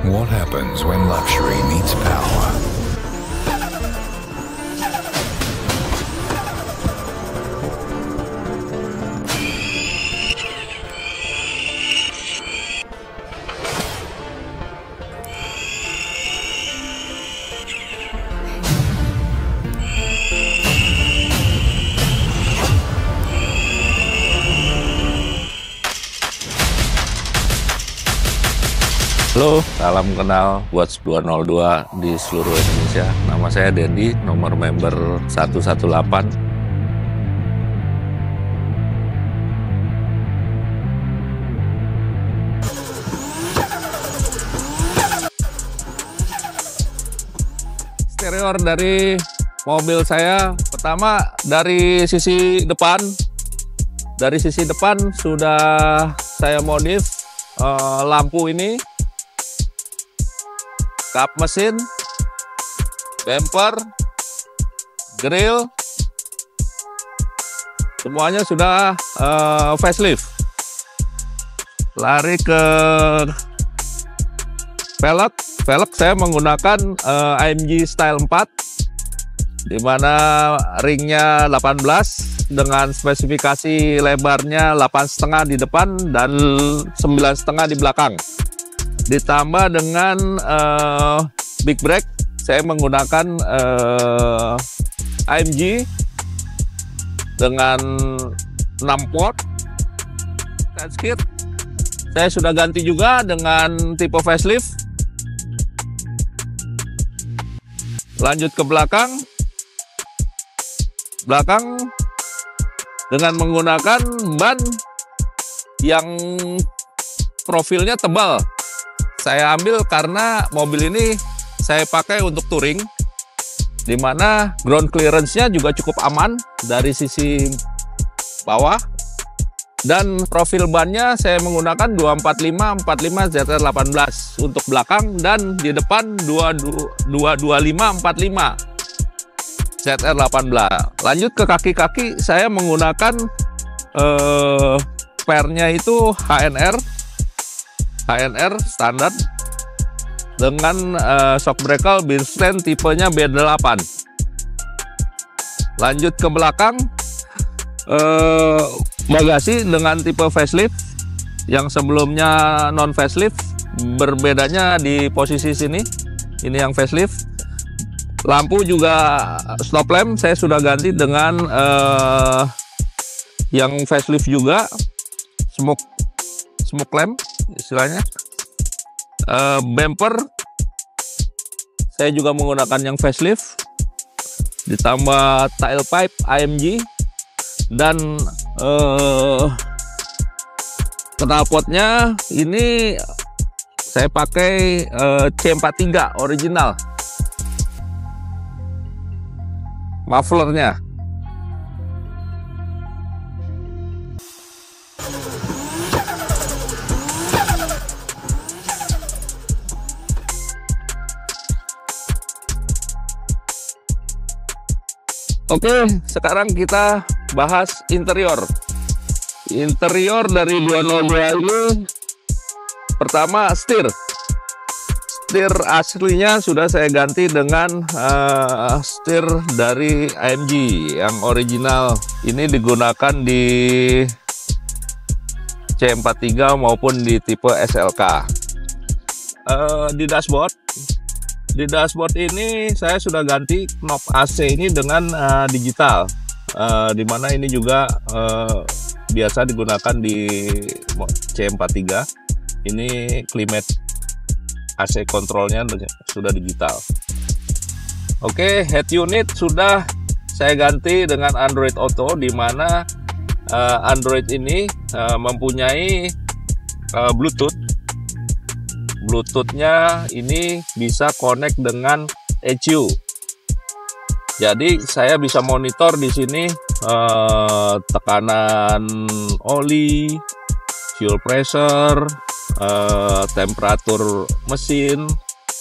What happens when luxury meets power? Halo, salam kenal buat 202 di seluruh Indonesia. Nama saya Dendi, nomor member 118. Eksterior dari mobil saya, pertama dari sisi depan. Dari sisi depan sudah saya modif lampu ini, kap mesin, bumper, grill, semuanya sudah facelift. Lari ke velg saya menggunakan AMG Style 4, di mana ringnya 18 dengan spesifikasi lebarnya 8,5 di depan dan 9,5 di belakang. Ditambah dengan big brake, saya menggunakan AMG dengan 6 port. Skid saya sudah ganti juga dengan tipe facelift. Lanjut ke belakang dengan menggunakan ban yang profilnya tebal. Saya ambil karena mobil ini saya pakai untuk touring, di mana ground clearance-nya juga cukup aman dari sisi bawah, dan profil bannya saya menggunakan 245 ZR18 untuk belakang, dan di depan 225/45 ZR18. Lanjut ke kaki-kaki, saya menggunakan spare-nya itu HNR standar dengan shock breaker Bridgestone tipenya B8. Lanjut ke belakang, bagasi dengan tipe facelift yang sebelumnya non facelift. Berbedanya di posisi sini, ini yang facelift. Lampu juga stop lamp saya sudah ganti dengan yang facelift juga, smoke lamp istilahnya. Bumper saya juga menggunakan yang facelift, ditambah tailpipe AMG, dan knalpotnya ini saya pakai C43 original. Mufflernya oke, sekarang kita bahas interior. Interior dari 202 ini, pertama setir aslinya sudah saya ganti dengan setir dari AMG yang original. Ini digunakan di C43 maupun di tipe SLK. Di dashboard ini saya sudah ganti knob AC ini dengan digital, dimana ini juga biasa digunakan di C43. Ini climate AC kontrolnya sudah digital. Oke, head unit sudah saya ganti dengan Android Auto, dimana Android ini mempunyai Bluetooth-nya ini bisa connect dengan ECU. Jadi saya bisa monitor di sini tekanan oli, fuel pressure, temperatur mesin,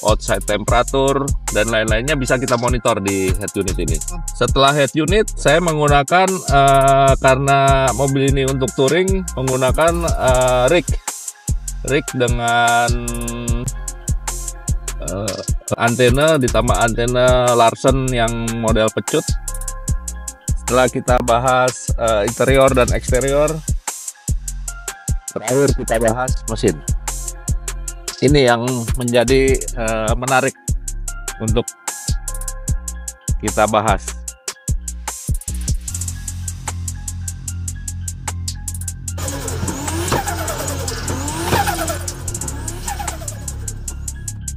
outside temperatur, dan lain-lainnya bisa kita monitor di head unit ini. Setelah head unit, saya menggunakan karena mobil ini untuk touring, menggunakan rig dengan antena ditambah antena Larsen yang model pecut. Setelah kita bahas interior dan eksterior, terakhir kita bahas mesin. Ini yang menjadi menarik untuk kita bahas.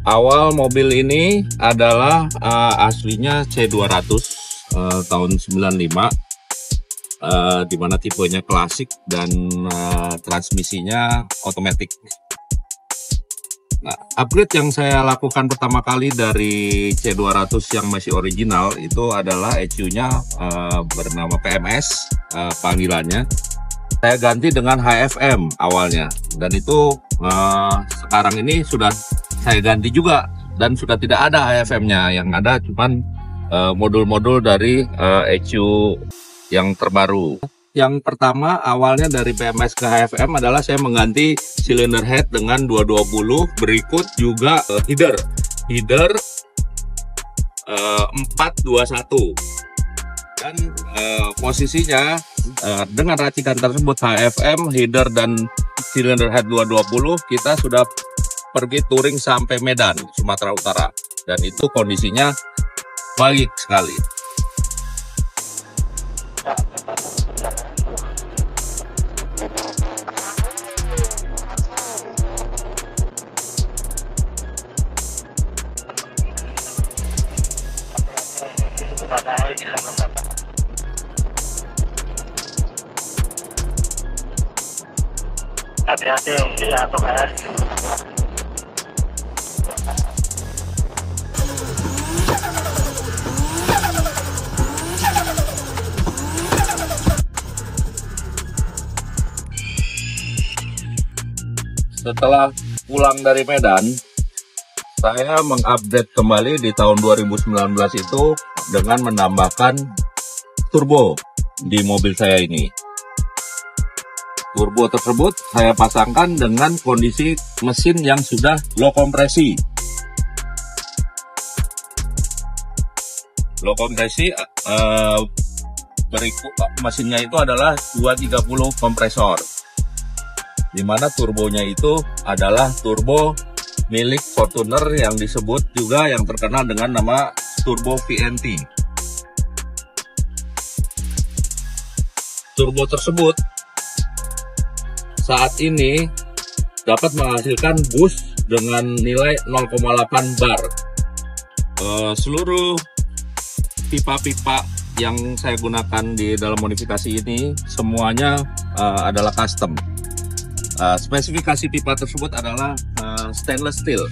Awal mobil ini adalah aslinya C200 tahun 95, di mana tipenya klasik dan transmisinya otomatis. Nah, upgrade yang saya lakukan pertama kali dari C200 yang masih original itu adalah ECU-nya bernama PMS panggilannya. Saya ganti dengan HFM awalnya, dan itu sekarang ini sudah saya ganti juga, dan sudah tidak ada HFM-nya. Yang ada cuman modul-modul dari ECU yang terbaru. Yang pertama awalnya dari PMS ke HFM adalah saya mengganti cylinder head dengan 220, berikut juga header 421, dan posisinya dengan racikan tersebut HFM, header dan cylinder head 220 kita sudah pergi touring sampai Medan, Sumatera Utara, dan itu kondisinya baik sekali. Hati-hati jatuh guys. Setelah pulang dari Medan, saya mengupdate kembali di tahun 2019 itu dengan menambahkan turbo di mobil saya ini. Turbo tersebut saya pasangkan dengan kondisi mesin yang sudah low kompresi. Low kompresi berikut mesinnya itu adalah 230 kompresor, di mana turbonya itu adalah turbo milik Fortuner yang disebut juga yang terkenal dengan nama turbo VNT. Turbo tersebut saat ini dapat menghasilkan boost dengan nilai 0,8 bar. Seluruh pipa-pipa yang saya gunakan di dalam modifikasi ini semuanya adalah custom. Spesifikasi pipa tersebut adalah stainless steel,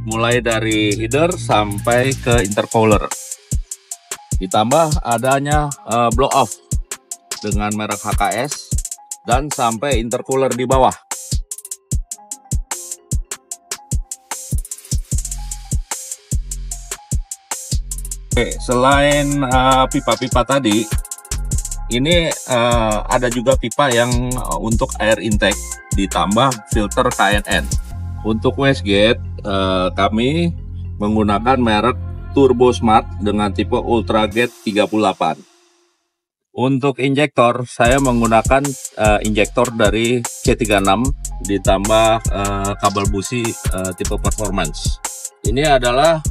mulai dari header sampai ke intercooler. Ditambah adanya blow off dengan merek HKS dan sampai intercooler di bawah. Oke, selain pipa-pipa tadi, ini ada juga pipa yang untuk air intake ditambah filter KNN. Untuk wastegate kami menggunakan merek Turbo Smart dengan tipe Ultragate 38. Untuk injektor saya menggunakan injektor dari C36 ditambah kabel busi tipe performance. Ini adalah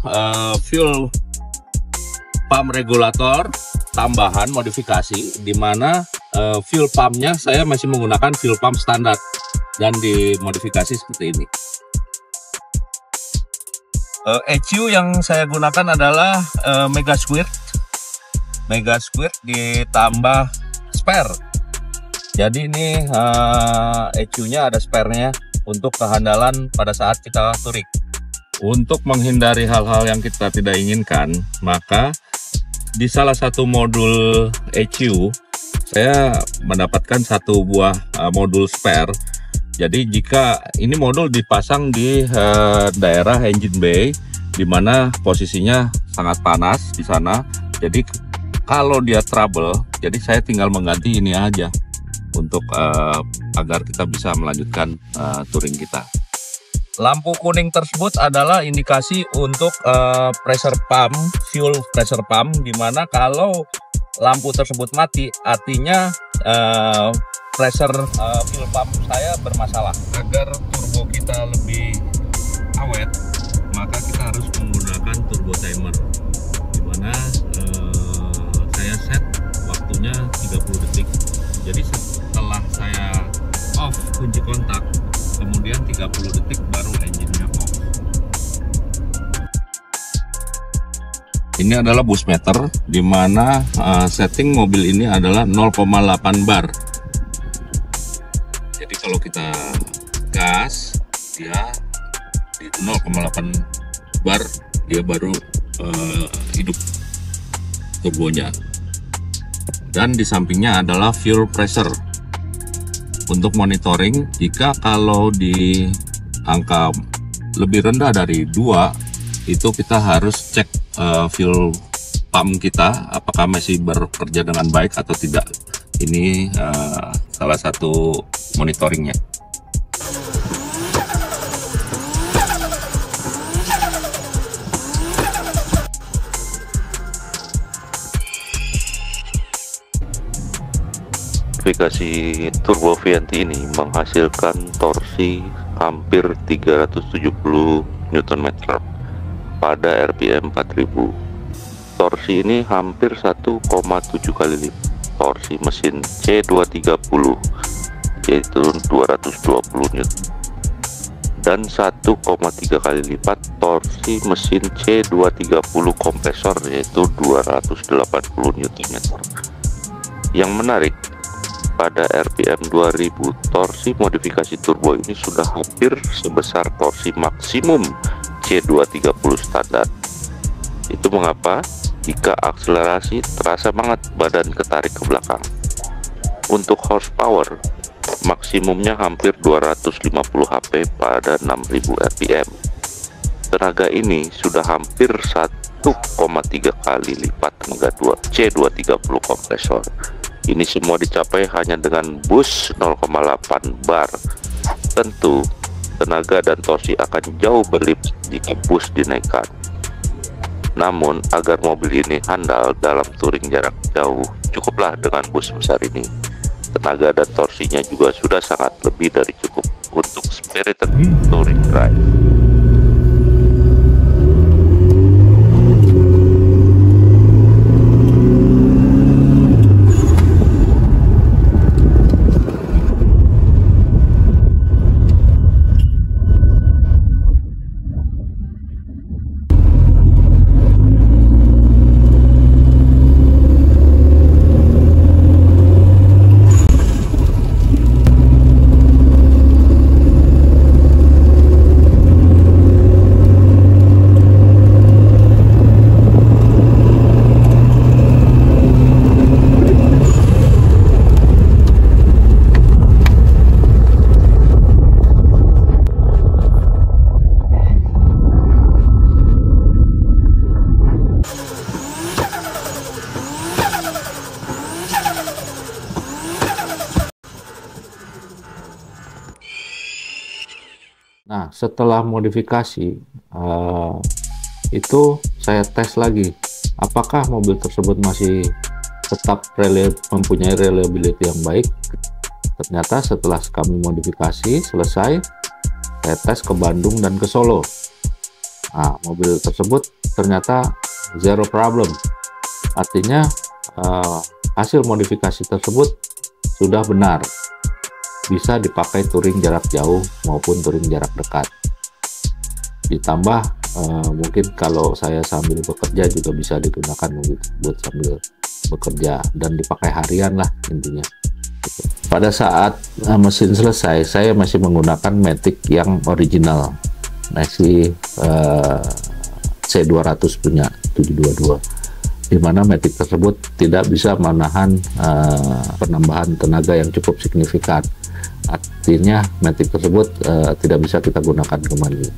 fuel pump regulator tambahan modifikasi, di mana fuel pumpnya saya masih menggunakan fuel pump standar dan dimodifikasi seperti ini. ECU yang saya gunakan adalah Mega Squirt ditambah spare. Jadi ini ECU-nya ada spare-nya untuk kehandalan pada saat kita touring. Untuk menghindari hal-hal yang kita tidak inginkan, maka di salah satu modul ECU saya mendapatkan satu buah modul spare. Jadi jika ini modul dipasang di daerah engine bay, di mana posisinya sangat panas di sana. Jadi kalau dia trouble, jadi saya tinggal mengganti ini aja untuk agar kita bisa melanjutkan touring kita. Lampu kuning tersebut adalah indikasi untuk pressure pump, fuel pressure pump, dimana kalau lampu tersebut mati, artinya pressure fuel pump saya bermasalah. Agar turbo kita lebih awet, maka kita harus menggunakan turbo timer, dimana saya set waktunya 30 detik. Jadi setelah saya off kunci kontak, kemudian 30 detik baru engine-nya off. Ini adalah boost meter, di mana setting mobil ini adalah 0,8 bar. Jadi kalau kita gas, dia di 0,8 bar dia baru hidup turbonya. Dan di sampingnya adalah fuel pressure untuk monitoring. Jika kalau di angka lebih rendah dari 2, itu kita harus cek fuel pump kita apakah masih bekerja dengan baik atau tidak. Ini salah satu monitoringnya. Modifikasi turbo VNT ini menghasilkan torsi hampir 370 Nm pada RPM 4000. Torsi ini hampir 1,7 kali lipat torsi mesin C230, yaitu 220 Nm, dan 1,3 kali lipat torsi mesin C230 kompresor, yaitu 280 Nm. Yang menarik, pada RPM 2000, torsi modifikasi turbo ini sudah hampir sebesar torsi maksimum C230 standar. Itu mengapa jika akselerasi terasa banget badan ketarik ke belakang. Untuk horsepower, maksimumnya hampir 250 HP pada 6000 RPM. Tenaga ini sudah hampir 1,3 kali lipat tenaga C230 kompresor. Ini semua dicapai hanya dengan boost 0,8 bar. Tentu tenaga dan torsi akan jauh berlipat jika boost dinaikkan. Namun agar mobil ini handal dalam touring jarak jauh, cukuplah dengan boost besar ini. Tenaga dan torsinya juga sudah sangat lebih dari cukup untuk spirited touring drive. Nah, setelah modifikasi itu saya tes lagi apakah mobil tersebut masih tetap mempunyai reliability yang baik. Ternyata setelah kami modifikasi selesai, saya tes ke Bandung dan ke Solo. Nah, mobil tersebut ternyata zero problem. Artinya hasil modifikasi tersebut sudah benar, bisa dipakai touring jarak jauh maupun touring jarak dekat. Ditambah mungkin kalau saya sambil bekerja juga bisa digunakan buat sambil bekerja dan dipakai harian lah intinya. Pada saat mesin selesai, saya masih menggunakan Matic yang original, masih C200 punya 722, di mana Matic tersebut tidak bisa menahan penambahan tenaga yang cukup signifikan. Artinya Matic tersebut tidak bisa kita gunakan kembali.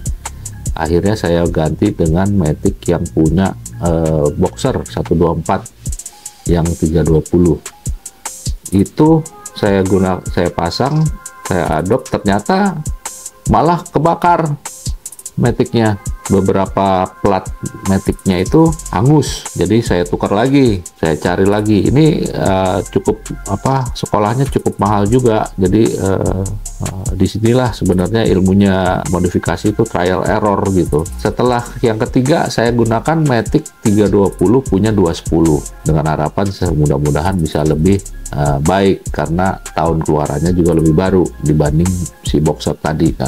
Akhirnya saya ganti dengan Matic yang punya Boxer 124 yang 320. Itu saya pasang, saya adopt, ternyata malah kebakar. maticnya. Beberapa plat maticnya itu hangus, jadi saya tukar lagi, saya cari lagi. Ini cukup sekolahnya cukup mahal juga, jadi disinilah sebenarnya ilmunya modifikasi itu trial error gitu. Setelah yang ketiga saya gunakan Matic 320 punya 210 dengan harapan mudah-mudahan bisa lebih baik karena tahun keluarannya juga lebih baru dibanding si boxer tadi kan.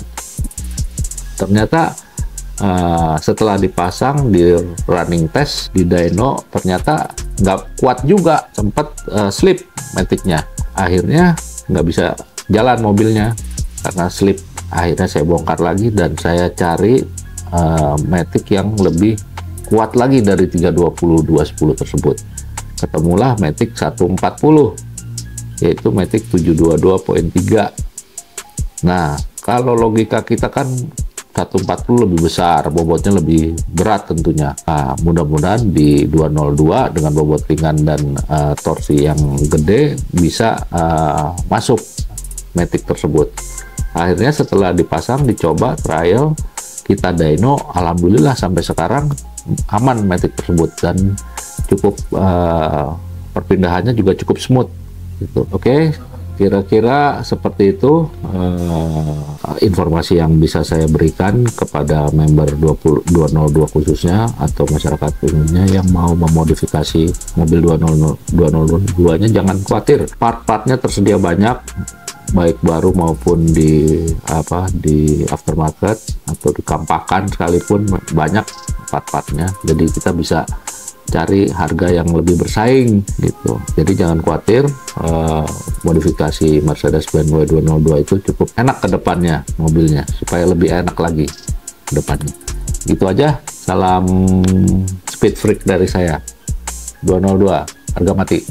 Ternyata setelah dipasang di running test di dyno ternyata nggak kuat juga, sempat slip Maticnya, akhirnya nggak bisa jalan mobilnya karena slip. Akhirnya saya bongkar lagi dan saya cari Matic yang lebih kuat lagi dari 320 210 tersebut. Ketemulah Matic 140, yaitu Matic 722.3. Nah, kalau logika kita kan 140 lebih besar, bobotnya lebih berat tentunya. Nah, mudah-mudahan di 202 dengan bobot ringan dan torsi yang gede bisa masuk Matic tersebut. Akhirnya setelah dipasang, dicoba, trial, kita dyno, alhamdulillah sampai sekarang aman Matic tersebut dan cukup perpindahannya juga cukup smooth gitu. Oke. Kira-kira seperti itu informasi yang bisa saya berikan kepada member 202 khususnya atau masyarakat umumnya yang mau memodifikasi mobil 202-nya. Jangan khawatir, part-partnya tersedia banyak, baik baru maupun di aftermarket atau di kampakan sekalipun banyak part-partnya. Jadi kita bisa cari harga yang lebih bersaing gitu. Jadi jangan khawatir, modifikasi Mercedes-Benz W202 itu cukup enak ke depannya mobilnya, supaya lebih enak lagi ke depannya. Gitu aja, salam speed freak dari saya. 202 harga mati.